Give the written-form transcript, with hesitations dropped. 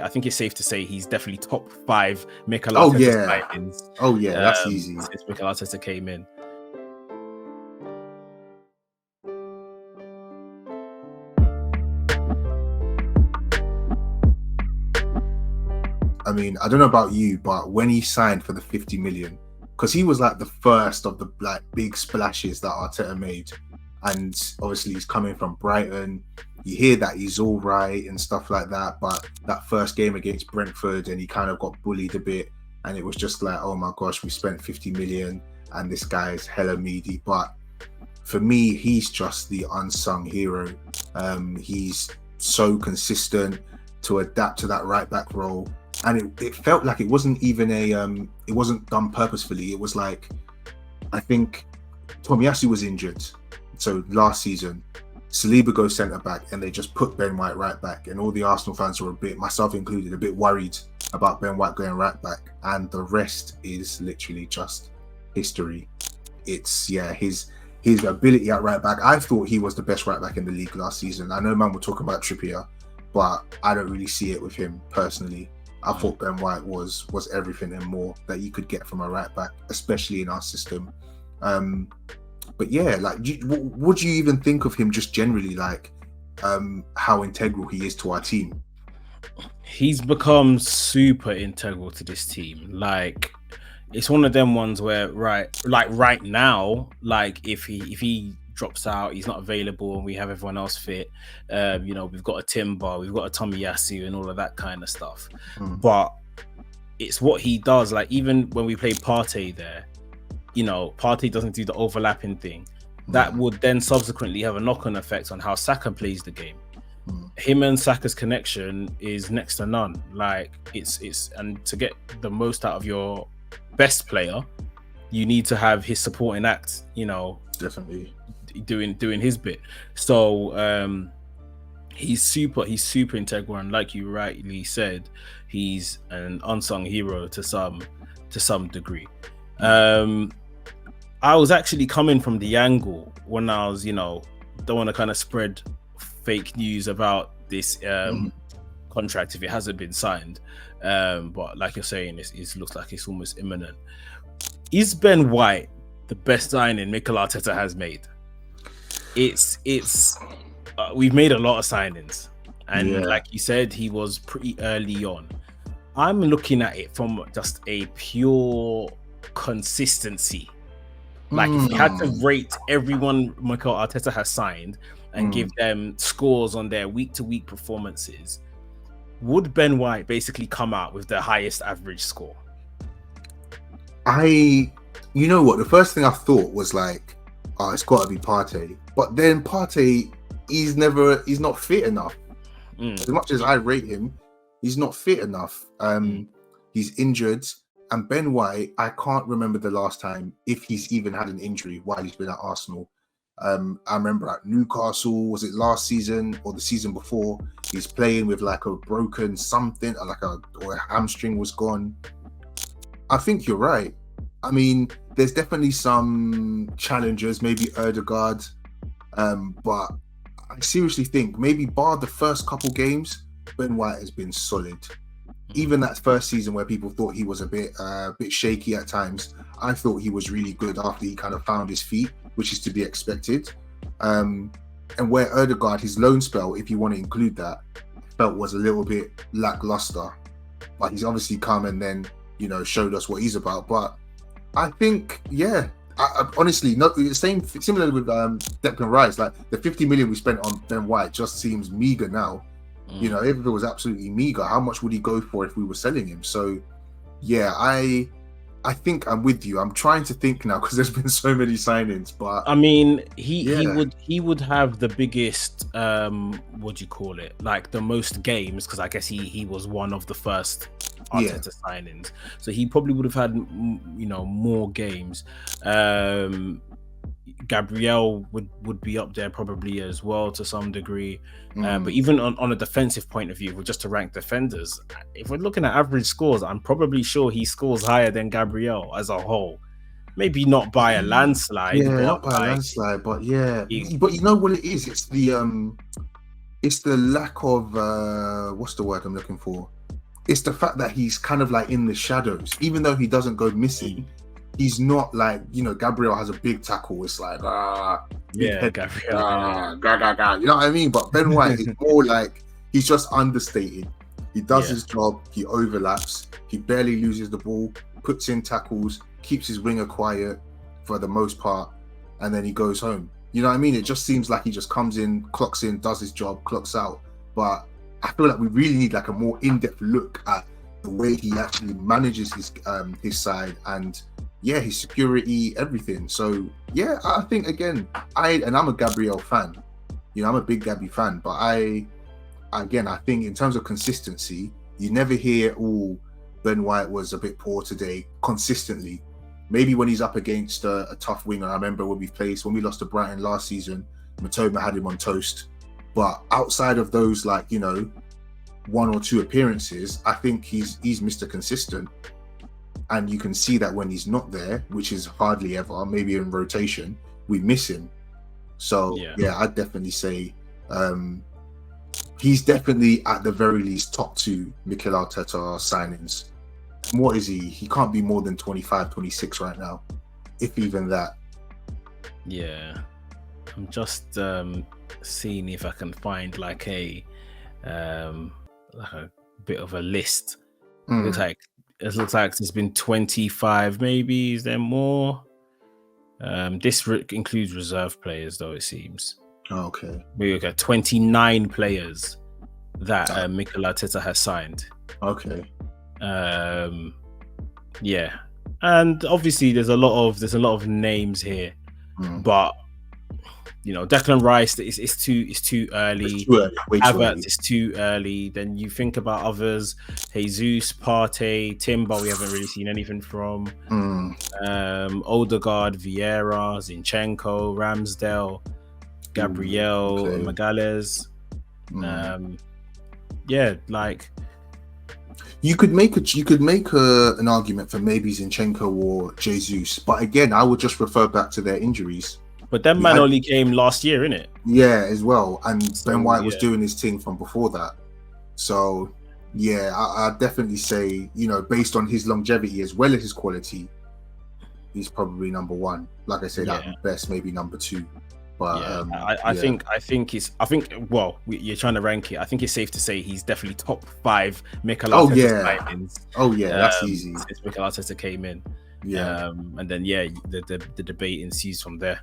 I think it's safe to say he's definitely top 5 Mikel Oh Arteta yeah, signings. oh yeah, that's easy. Since Mikel Arteta came in. I mean, I don't know about you, but when he signed for the 50 million, because he was like the first of the like big splashes that Arteta made, and obviously he's coming from Brighton. You hear that he's all right and stuff like that, but that first game against Brentford and he kind of got bullied a bit, and it was just like, oh my gosh, we spent 50 million and this guy's hella meaty. But for me, he's just the unsung hero. He's so consistent to adapt to that right back role. And it felt like it wasn't even it wasn't done purposefully. It was like, I think Tomiyasu was injured. So last season, Saliba goes centre back and they just put Ben White right back. And all the Arsenal fans were a bit, myself included, a bit worried about Ben White going right back. And the rest is literally just history. It's, his ability at right back. I thought he was the best right back in the league last season. I know man will talk about Trippier, but I don't really see it with him personally. I thought Ben White was everything and more that you could get from a right back, especially in our system. But yeah, like, what do you even think of him just generally, like how integral he is to our team? He's become super integral to this team. Like, it's one of them ones where right now, like if he drops out, he's not available, and we have everyone else fit. We've got a Timber, we've got a Tomiyasu, and all of that kind of stuff. But it's what he does. Like, even when we play Partey there, Partey doesn't do the overlapping thing. That would then subsequently have a knock-on effect on how Saka plays the game. Him and Saka's connection is next to none. Like, it's and to get the most out of your best player, you need to have his supporting act. Definitely doing his bit. So he's super integral, and like you rightly said, he's an unsung hero to some degree. I was actually coming from the angle when I was, don't want to kind of spread fake news about this contract if it hasn't been signed. But like you're saying, it looks like it's almost imminent. Is Ben White the best signing Mikel Arteta has made? We've made a lot of signings, and like you said, he was pretty early on. I'm looking at it from just a pure consistency. Like, if you had to rate everyone Mikel Arteta has signed and give them scores on their week-to-week performances, would Ben White basically come out with the highest average score? You know what? The first thing I thought was like, oh, it's got to be Partey. But then Partey, he's not fit enough. As much as I rate him, he's not fit enough. He's injured. And Ben White, I can't remember the last time, if he's even had an injury while he's been at Arsenal. I remember at Newcastle, was it last season or the season before? He's playing with like a broken something, or a hamstring was gone. I think you're right. I mean, there's definitely some challengers, maybe Ødegaard, but I seriously think maybe bar the first couple games, Ben White has been solid. Even that first season where people thought he was a bit shaky at times, I thought he was really good after he kind of found his feet, which is to be expected. And where Ødegaard, his loan spell, if you want to include that, I felt was a little bit lackluster. But he's obviously come and then, showed us what he's about. But I think, I honestly, not the same. Similar with Declan Rice, like the 50 million we spent on Ben White just seems meager now. If it was absolutely meager, how much would he go for if we were selling him? So, I think I'm with you. I'm trying to think now because there's been so many signings. But I mean, he would have the biggest what do you call it? Like the most games, because I guess he was one of the first Arteta signings, so he probably would have had more games. Gabriel would be up there probably as well to some degree, but even on a defensive point of view, just to rank defenders, if we're looking at average scores, I'm probably sure he scores higher than Gabriel as a whole. Maybe not by a landslide. Not by a landslide, but but you know what it is? It's the lack of what's the word I'm looking for? it's the fact that he's kind of like in the shadows, even though he doesn't go missing. He's not like, Gabriel has a big tackle. It's like, big Yeah, head, Gabriel. you know what I mean? But Ben White is more like, he's just understated. He does his job. He overlaps. He barely loses the ball, puts in tackles, keeps his winger quiet for the most part, and then he goes home. You know what I mean? It just seems like he just comes in, clocks in, does his job, clocks out. But I feel like we really need like a more in-depth look at the way he actually manages his side and his security, everything. So I think again, I'm a Gabriel fan. I'm a big Gabby fan, but I think in terms of consistency, you never hear, Ben White was a bit poor today consistently. Maybe when he's up against a tough winger. I remember when we lost to Brighton last season, Matoma had him on toast. But outside of those, like, one or two appearances, I think he's Mr. Consistent. And you can see that when he's not there, which is hardly ever, maybe in rotation, we miss him. So I'd definitely say he's definitely at the very least top 2 Mikel Arteta signings. What is he? He can't be more than 25, 26 right now, if even that. Yeah, I'm just seeing if I can find like a bit of a list. It looks like there's been 25, maybe. Is there more? This includes reserve players, though, it seems. Okay. We got 29 players that Mikel Arteta has signed. Okay. And obviously there's a lot of names here, but Declan Rice is too early. It's too early. Way too Havertz early. is too early. Then you think about others: Jesus, Partey, Timber. We haven't really seen anything from. Odegaard, Vieira, Zinchenko, Ramsdale, Gabriel, Magalhaes. You could make an argument for maybe Zinchenko or Jesus, but again, I would just refer back to their injuries. But that man only came last year, innit? Yeah, as well. And Ben White was doing his thing from before that. So, I'd definitely say, based on his longevity as well as his quality, he's probably number 1. Like I said, at best, maybe number 2. But I think you're trying to rank it. I think it's safe to say he's definitely top 5 Mikel Arteta signings. That's easy. Since Mikel Arteta came in. And then the debate ensues from there.